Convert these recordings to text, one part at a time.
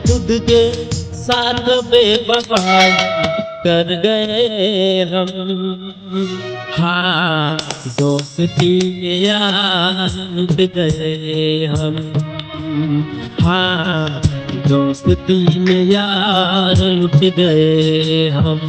खुद के साथ बेवफा कर गए हम। हाँ दोस्ती याद गए हम। हाँ दोस्ती में यार उठ गए हम।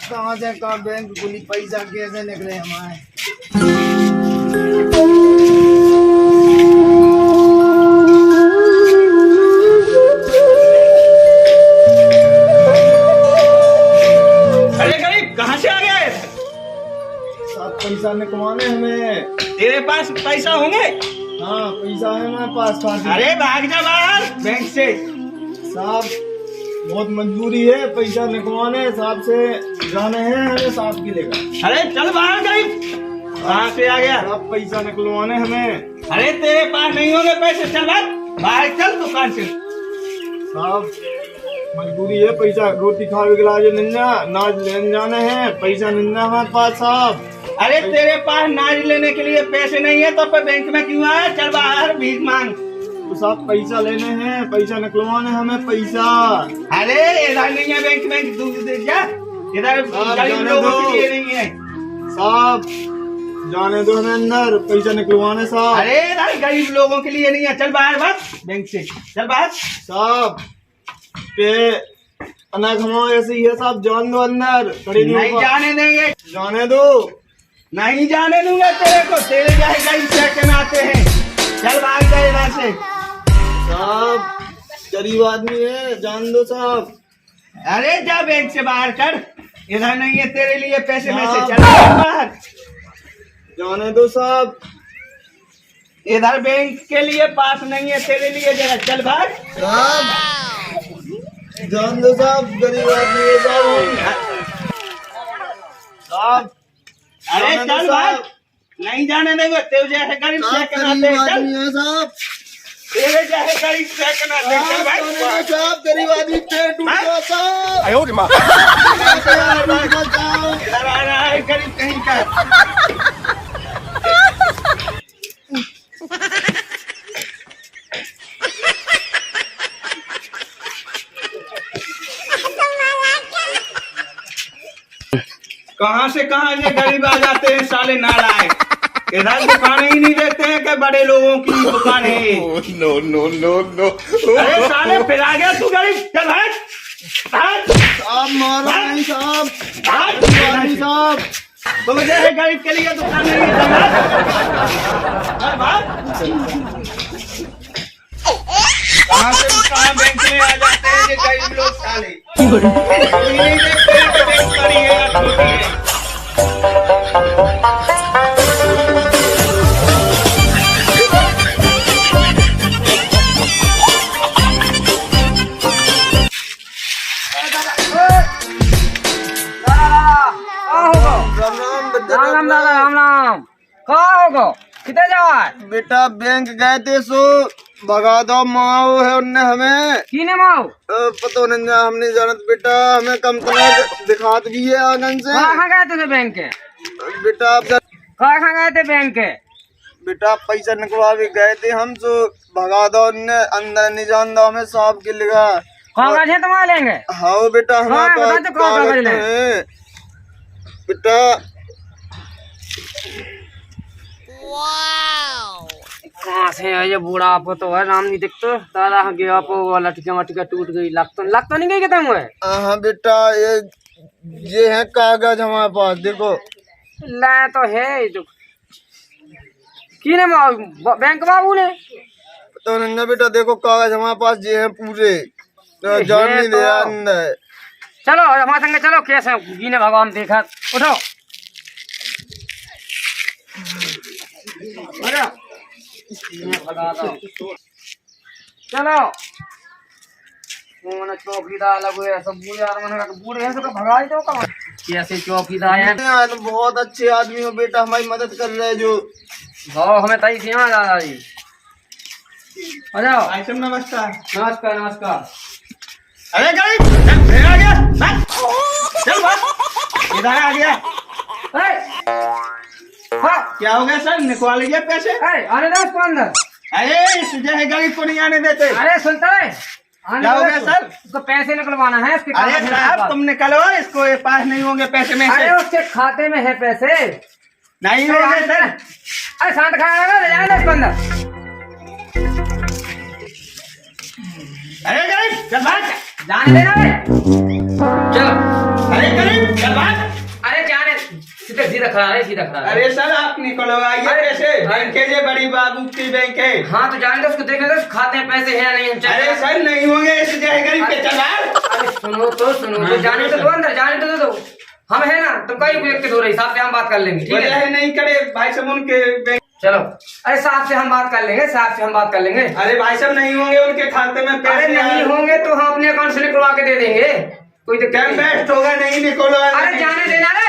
कहाँ से कहाँ बैंक खुली, पैसा कैसे निकले हमारे। अरे गरीब कहाँ से आ गए? साथ पैसा निकलवाने हमें। तेरे पास पैसा होंगे? हाँ पैसा है हमारे पास। अरे भाग जा बाहर बैंक से। साहब बहुत मजबूरी है, पैसा निकलवाने साहब से जाने हैं हमें, साहब की लेगा। अरे चल बाहर गरीब, कहाँ से आ गया? साहब पैसा निकलवाने हमें। अरे तेरे पास नहीं होंगे पैसे, चल बाहर चल दुकान से। साहब मजबूरी है, पैसा रोटी खावे के लाजे निंजा नाज लेने जाने हैं, पैसा निंजा हमारे पास साहब। अरे तेरे पास नाज लेने के लिए पैसे नहीं है तो बैंक में क्यों आया? चल बाहर भीख मांग। तो साहब पैसा लेने हैं, पैसा निकलवाने हमें पैसा। अरे इधर नहीं है बैंक में, दूर दे जा। इधर गरीब लोगों के लिए नहीं है साहब, जाने दो हमें अंदर, पैसा निकलवाने साहब। अरे इधर गरीब लोगों के लिए नहीं है, चल बाहर बस बैंक से, चल बाहर। साहब पे अनाज हमारे ऐसे ही है साहब, जान दो अंदर। नहीं जाने देंगे, जाने दो। नहीं जाने दूंगा तेरे को, तेरे जैसे गरीब सेकंड आते हैं। चल भाग जा इधर से। साहब गरीब आदमी है, जान दो साहब। अरे जा बैंक से बाहर कर, इधर नहीं है तेरे लिए पैसे में से, साहब। चल बाहर। जाने दो साहब। इधर बैंक के लिए पास नहीं है तेरे लिए जगह, चल भाग। साहब जान दो साहब, गरीब आदमी है साहब। साहब अरे जाने दो चल साहब। भाग, नहीं जाने देंगे तेरे जैसे गरीब साहब सेकंड गरीब आते हैं, चल। आदमी है साहब। तेरे जैसे गरीब सेकंड आते हैं, चल जाने दो भाग। साहब, गरीब आदमी पेट टूट गया साहब। आयो रे माँ। साहब इधर आ रहा है गरीब कहीं का। कहाँ से कहाँ ये गरीब आ जाते हैं साले नालायक। इधर दुकानें ही नहीं देते हैं कि बड़े लोगों की दुकान है। No no no no. अरे साले फिर आ गया तू गरीब, चल भाग भाग साहब मारो नहीं साहब, भाग। नहीं साहब। तुम जैसे गरीब के लिए दुकान नहीं है, चल भाग। कहाँ से कहाँ बैंक में आ जाते हैं ये गरीब लोग साले। कोई नहीं देखते हैं कि बैंक बड़ी है या छोटी है। राम राम। कहाँ होगो, किधर जावा? बेटा बैंक गए थे सो भगा दो, माओ है उनने हमें। किने माओ? पता नहीं, हमने जानत बेटा, हमें कम दिखात भी है आंगन से। कहाँ गए थे बैंक के? बेटा आप कहाँ गए थे बैंक के? बेटा पैसा निकलवा भी गए थे हम, सो भगा दो उनने, अंदर नहीं जान दो हमें साहब की लिखा। कागज है तुम्हारे लेंगे? हाँ बेटा हमारे बता पास दो कागज कागज ले। है बेटा। कहाँ से है ये बूढ़ा? आप तो है नाम नहीं दिखते दादा, गया पो लटके मटके टूट गई, लग तो नहीं गई क्या मुझे? हाँ बेटा ये है कागज हमारे पास, देखो। ला तो है जो किने बैंक बाबू ने तो नन्ना बेटा देखो कागज हमारे पास ये है पूरे, तो जान नहीं दे अंदर। चलो हमारे संगे चलो, कैसे गिने भगवान देखा, उठो चलो। मैंने चौकीदार लगो है सब बूढ़े बूढ़े हैं, तो भगा दो का कैसे चौकीदार हैं। तो बहुत अच्छे आदमी हो बेटा, हमारी मदद कर रहे जो। हमें तई थी दादाजी। आ जाओ। नमस्कार। नमस्कार नमस्कार। अरे गरीब आ गया, चल भाग, इधर आ गया। क्या हो गया सर, निकाल गया पैसे? आने दो उसको अंदर। अरे इस जगह गरीब को नहीं आने देते। अरे सुनता है, क्या हो गया सर? उसको पैसे निकलवाना है इसके। अरे साहब तुम निकलवा, इसको ये पास नहीं होंगे पैसे में से। अरे उसके खाते में है पैसे। नहीं होंगे सर। अरे शांत खाया ना, ले जाने इसको अंदर। अरे गरीब चल भाग, जाने देना बे। चलो। अरे गरीब चल भाग। अरे जाने, सीधा सीधा खड़ा है, सीधा खड़ा है। अरे सर आप निकलवाइए पैसे, बैंक के लिए बड़ी बाबू की बैंक है। हाँ तो जाने दो उसको, देख लेते खाते में पैसे हैं या नहीं। अरे सर नहीं होंगे इस जगह गरीब के, चल भाग। अरे सुनो तो जाने तो दो अंदर, जाने तो दो। हम है ना, तुम कहीं देख के दो रही, साहब से हम बात कर लेंगे, ठीक है? नहीं करे भाई साहब उनके बैंक। चलो। अरे साहब से हम बात कर लेंगे, साहब से हम बात कर लेंगे। अरे भाई साहब नहीं होंगे उनके खाते में पैसे। अरे नहीं होंगे तो हम अपने अकाउंट से निकलवा के दे देंगे, कोई दिक्कत नहीं। बेस्ट होगा, नहीं निकलवा। अरे जाने देना रे,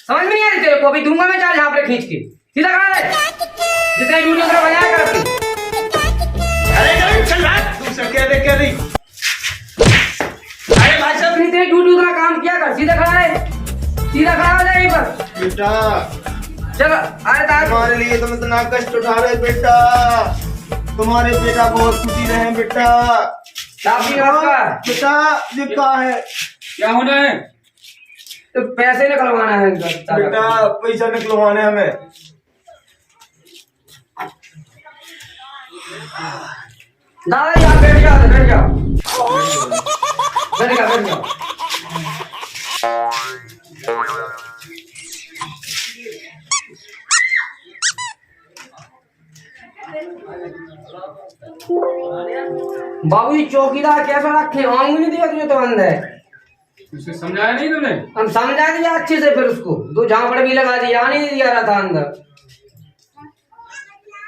समझ में नहीं आ रही तेरे को? अभी दूंगा मैं चार झापड़े खींच के, सीधा करा रे, जितने वीडियो कर बजाया कर। अरे गरीब चल भाग, तू सब क्या देख रही? अरे भाई साहब नहीं तेरे ड्यूटी उतना काम किया कर, सीधा खड़ा है, सीधा खड़ा हो जाए यहीं पर। बेटा चलो। अरे दादा तुम्हारे लिए तुम इतना कष्ट उठा रहे बेटा, तुम्हारे बेटा बहुत खुशी रहे बेटा। काफी नमस्कार। बेटा ये कहा है? क्या होना है? तो पैसे निकलवाना है बेटा, पैसा निकलवाने हमें। दादा जी आप बैठ जाओ, बैठ जाओ, बैठ जाओ, बैठ जाओ। बाबू जी चौकीदार कैसा रखे, आंग नहीं दिया तुझे तो बंद है। उसे समझाया नहीं तुमने? हम समझा दिया अच्छे से, फिर उसको दो झापड़ भी लगा दिया, आने नहीं दिया रहा था अंदर।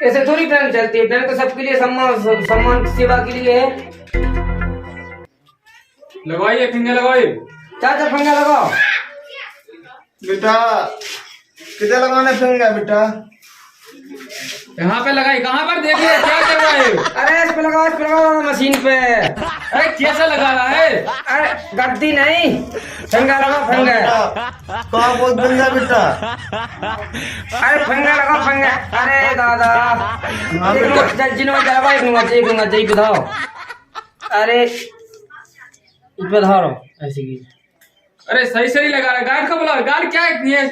ऐसे थोड़ी बैंक चलती है, बैंक तो सबके लिए सम्मान सेवा के लिए है। लगाइए फिंगर लगाइए। चाचा फंगा लगाओ। बेटा किधर लगाने फिंगर बेटा? यहाँ पे लगाई, कहाँ पर देखिए क्या कर रहा है? अरे इस पे लगाओ मशीन पे। अरे कैसे लगा रहा है? अरे गद्दी नहीं, फंगा लगाओ फंगा। कहाँ बहुत बंदा बेटा? अरे फंगा लगाओ फंगा। अरे दादा जय बताओ। अरे इस पे धारो ऐसे की। अरे सही सही लगा रहा है। गार्ड का बोला, गार्ड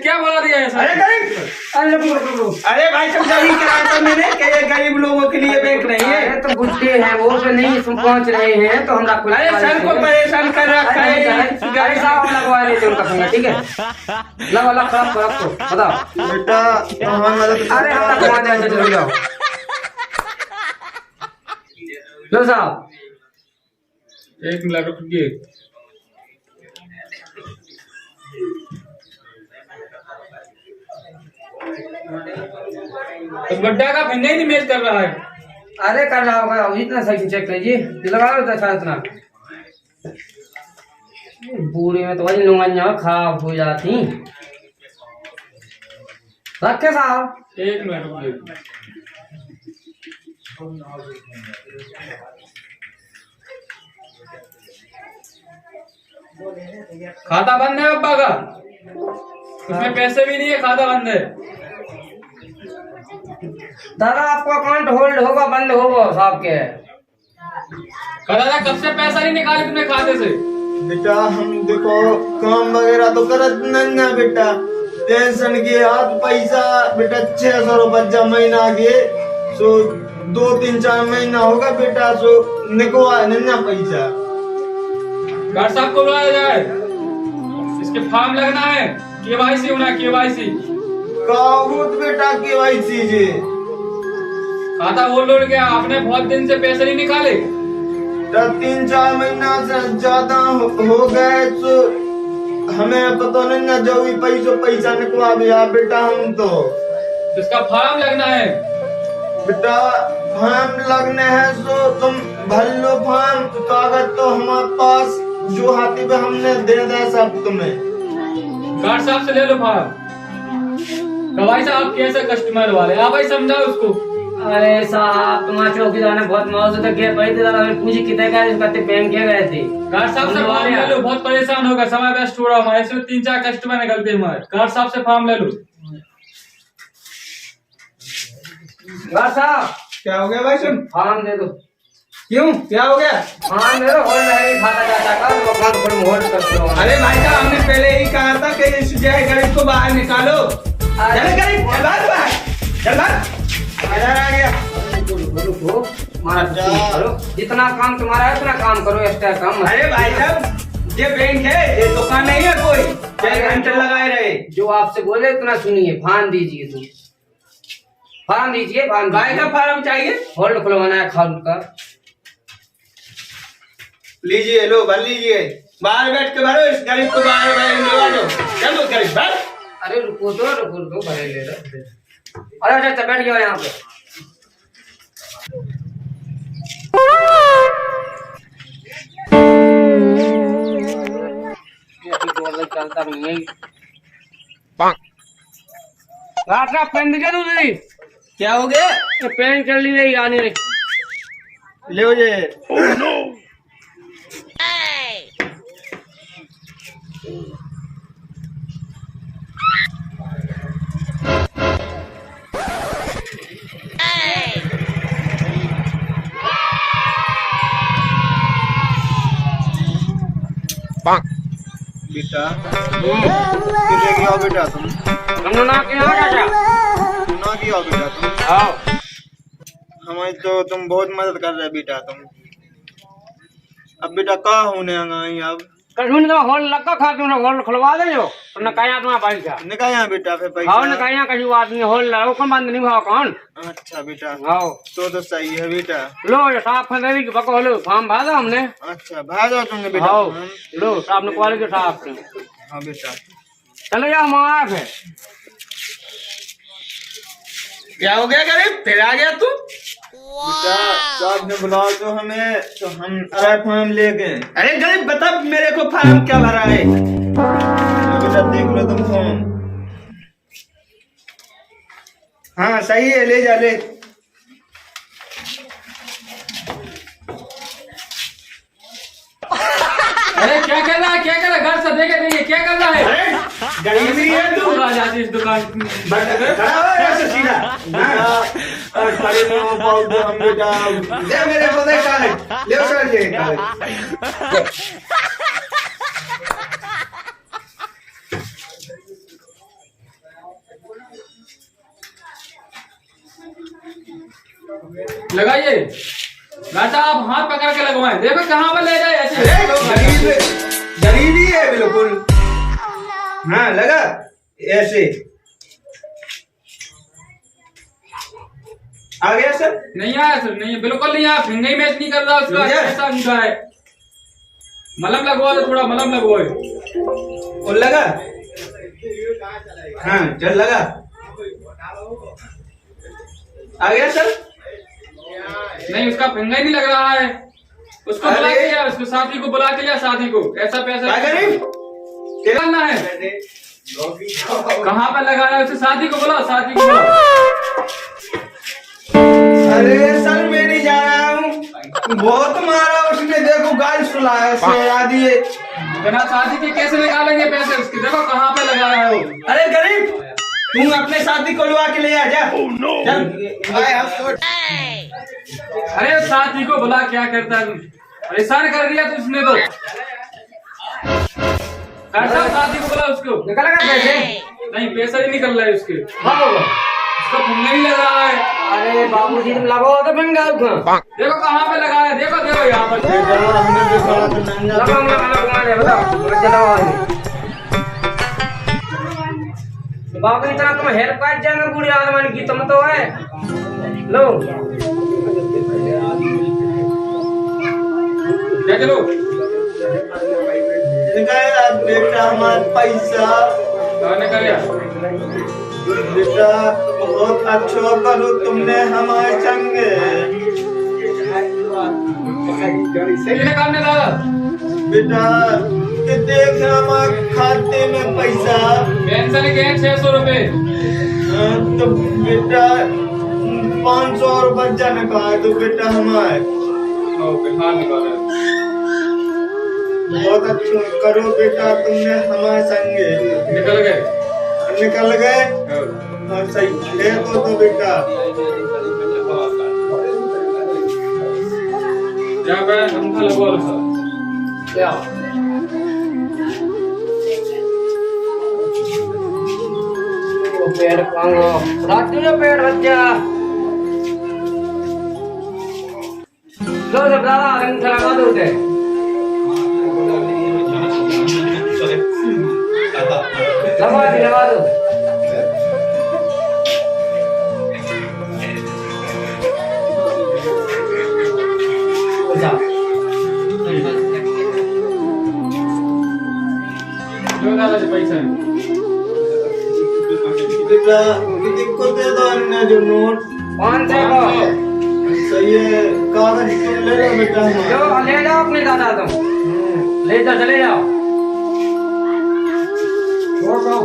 क्या बोला दिया है? अरे गरीब, अरे रुको। अरे भाई समझा ही कराया था मैंने कि ये गरीब लोगों के लिए बैंक नहीं है। अरे तो गुस्से हैं वो, तो नहीं पहुंच रहे हैं तो हमरा। अरे सर को परेशान कर रखा है। गाड़ी साहब लगवा रहे थे उनका फंगा, ठीक है? लगा रखो बताओ बेटा हमारी मदद। अरे हम घुमा देंगे, चलो जाओ। लो साहब एक मिनट रुकिए। तो गड्ढा का फिंगर ही नहीं मैच कर रहा है। अरे कर रहा होगा, इतना सही से चेक कीजिए, लगा लो अच्छा इतना। बूढ़े में तो वही लुंगनिया खराब हो जाती। रखे साहब एक मिनट रुकिए। खाता बंद है अब्बा का, उसमें पैसे भी नहीं है, खाता बंद है। दादा आपको अकाउंट होल्ड होगा, बंद होगा साहब के। दादा कब से पैसा नहीं निकाले तुमने खाते से? बेटा हम देखो काम वगैरह तो करत नहीं है बेटा, टेंशन के हाथ पैसा बेटा 600 रुपया महीना के, सो 2-3-4 महीना होगा बेटा, सो निकवा नहीं पैसा। गार्ड साहब को बुलाया जाए, इसके फॉर्म लगना है, केवाईसी होना है, केवाईसी। काबूत बेटा केवाईसी जी खाता होल्ड हो गया, आपने बहुत दिन से पैसे नहीं निकाले। तो 3-4 महीना से ज्यादा हो गए, तो हमें पता नहीं ना, जो भी पैसा निकलवा दिया बेटा हम तो। इसका फॉर्म लगना है बेटा, फॉर्म लगने हैं तो तुम भर लो फॉर्म, कागज तो हमारे पास जो हाथी पे हमने दे दिया सब तुम्हें। गार्ड साहब से ले लो फॉर्म। भाई साहब कैसे कस्टमर वाले, आप भाई समझाओ उसको। अरे साहब तुम्हारे चौकीदार ने बहुत मौज से गए भाई, पूछी कितने का करते बैंक के गए थे। गार्ड साहब से फॉर्म ले लो, बहुत परेशान होगा, समय वेस्ट हो रहा हमारे, इसमें 3-4 कस्टमर निकलते हमारे। गार्ड साहब से फॉर्म ले लो। गार्ड साहब क्या हो गया भाई सुन? फॉर्म दे दो। क्यों, क्या हो गया? फॉर्म दे दो, होल्ड नहीं खाता जाता का तो अपना फॉर्म होल्ड कर दो। अरे भाई साहब, हमने पहले ही कहा था कि इस जय गरीब को बाहर निकालो। चल गरीब, चल बाहर, चल बाहर। आ गया। रुको, हमारा करो, जितना काम तुम्हारा है उतना काम करो, एक्स्ट्रा काम मत। अरे भाई साहब, ये बैंक है, ये दुकान नहीं है कोई, चाहे घंटे लगाए रहे। जो आपसे बोले उतना सुनिए। फॉर्म दीजिए, तुम फॉर्म दीजिए। फॉर्म गाय का फार्म चाहिए, होल्ड खुलवाना है अकाउंट का। लीजिए, लो भर लीजिए। बाहर बैठ के भरो, इस गरीब को बाहर लगा दो। चलो गरीब भर। अरे रुको तो भरे ले रहे। अरे अच्छा बैठ जाओ यहाँ पे। चलता नहीं है। पेन दिखा दो दीदी। क्या हो गया? ये पेन चल रही है, आने रही। ले जे। बेटा किसे किया बेटा तुम ना क्या ना किया बेटा तुम? आओ। हमें तो तुम बहुत मदद कर रहे बेटा तुम। अब बेटा कहाँ होने आई अब? कहीं तो होल लगा खा तुम होल खुलवा दे जो तो नकाया तुम्हारा भाई का निकाया बेटा फिर पैसा। आओ नकाया कहीं आदमी होल लगाओ, कौन बंद नहीं भाव कौन। अच्छा बेटा, आओ तो सही है बेटा। लो ये साफ फंदेरी के पको लो फॉर्म भर दो हमने। अच्छा भेजो तुमने बेटा। आओ लो साहब ने क्वालिटी साफ से। हाँ बेटा चलो जाओ माफ है। क्या हो गया गरीब, फिर आ गया तू? बेटा साहब ने बुलाओ तो हमें, तो हम आए फॉर्म लेके। अरे गरीब बता मेरे को फार्म क्या भरा है? बेटा देख लो तुम फॉर्म। हाँ सही है, ले जा ले। अरे क्या कर रहा है, क्या कर रहा है? घर से देखे नहीं है, क्या कर रहा है? अरे गरीब ही है तू। आ जाती इस दुकान खड़ा हो ऐसे सीधा। खड़े नहीं हो पाओगे हम बेटा। दे मेरे को दे कागज, ले सर ये कागज। लगाइए। गाता आप हाथ पकड़ के लगवाएं, देखो कहाँ पर ले जाए ऐसे। गरीब ही है बिल्कुल। हाँ लगा ऐसे। आ गया सर? नहीं आया सर, नहीं बिल्कुल नहीं आया। फिंगर ही मैच नहीं कर रहा उसका, ऐसा उनका है। मलम लगवा दो, थोड़ा मलम लगवाए। और लगा? हाँ चल लगा। आ गया सर? नहीं उसका फिंगर ही नहीं लग रहा है। उसको बुला के लिया, उसको साथी को बुला के लिया, साथी को ऐसा पैसा करना है। कहाँ पर लगा रहा है उसे? साथी को बुला, साथी को बुला। अरे सर मैं नहीं जा रहा हूँ, बहुत मारा उसने, देखो गाल सुलाया सुला दिए। बिना शादी के कैसे निकालेंगे पैसे उसके? देखो कहाँ पे लगा रहा है वो। अरे गरीब तुम अपने साथी को लुआ के ले आ जा। अरे साथी को बुला, क्या करता है? परेशान कर दिया तो उसने तो। साथी को बुला, उसको निकल गया पैसे? नहीं पैसा ही निकल रहा है उसके। उसका फिंगर ही लग रहा है। अरे बाबूजी तुम लगाओ तो फिंगर। देखो कहाँ पे लगा है, देखो देखो यहाँ पर। बाबू इतना तुम हेल्प कर जाएंगे बूढ़े आदमी की, तुम तो है लो क्या चलो निकाया बेटा हमारा पैसा कहाँ निकल गया बेटा बहुत अच्छा करो तुमने हमारे संग कितने काम में दादा बेटा कि देख हमारे खाते में पैसा पेंशन के 600 रुपए तो बेटा 500 रुपये जाने का है तो बेटा हमारे ओके हाँ निकाल बहुत अच्छा करो बेटा तुमने हमारे संगे निकल गए निकल गए और सही ले तो बेटा क्या पे हम था लगवा लो क्या वो पेड़ पांगो रातू जो पेड़ बच्चा लो सब दादा रंग लगा दो उसे लगा दो जो दादा से पैसा है बेटा किसी को दे दो अन्य जो नोट 500 का सही है कागज तुम ले लो बेटा जो ले जाओ अपने दादा तुम ले जाओ चले जाओ छोड़ दो